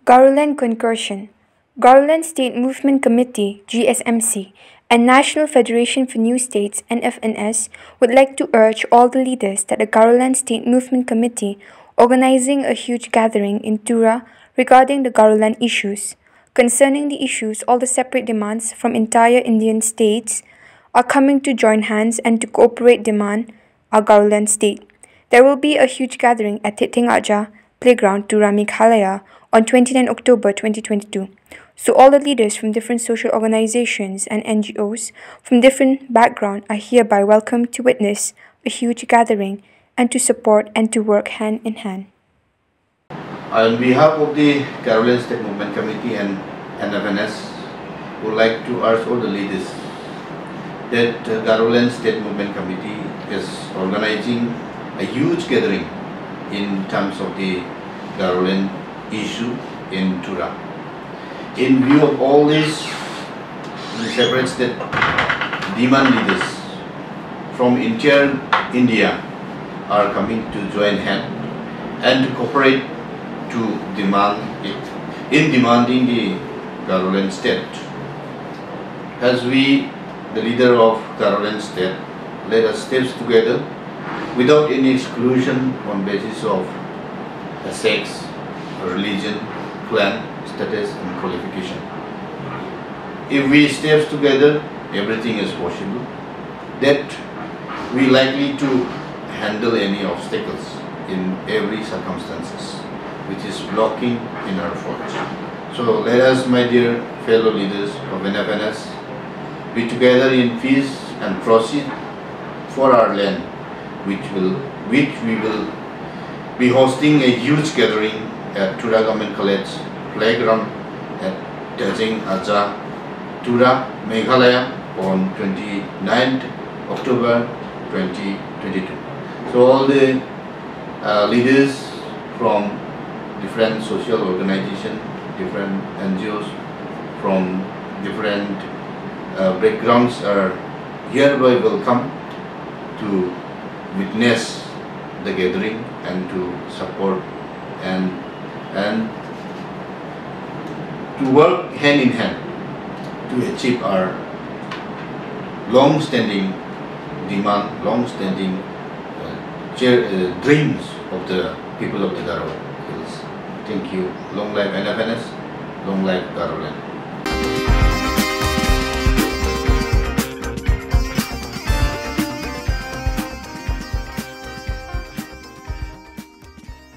Garoland Concursion, Garoland State Movement Committee (GSMC) and National Federation for New States (NFNS) would like to urge all the leaders that the Garoland State Movement Committee organizing a huge gathering in Tura regarding the Garoland issues. Concerning the issues, all the separate demands from entire Indian states are coming to join hands and to cooperate demand our Garoland state. There will be a huge gathering at Aja Playground, Tura, Meghalaya on 29 October 2022. So all the leaders from different social organizations and NGOs from different backgrounds are hereby welcome to witness a huge gathering and to support and to work hand in hand. On behalf of the Garoland State Movement Committee and NFNS, would like to urge all the leaders that the Garoland State Movement Committee is organizing a huge gathering in terms of the Garoland issue in Tura. In view of all this, the separate state demand leaders from entire India are coming to join hand and to cooperate to demand it in demanding the Garoland state. As we, the leader of Garoland state, let us step together without any exclusion on basis of sex, religion, clan, status and qualification. If we step together, everything is possible. That we likely to handle any obstacles in every circumstances which is blocking in our efforts. So let us, my dear fellow leaders of NFNS, be together in peace and proceed for our land, which we will be hosting a huge gathering at Tura Government College Playground at Aja, Tura, Meghalaya on 29th October 2022. So all the leaders from different social organizations, different NGOs from different backgrounds are hereby welcome to witness the gathering and to support and to work hand in hand to achieve our long-standing demand, long-standing dreams of the people of the Garo Hills. Thank you. Long life NFNS, long life Garoland.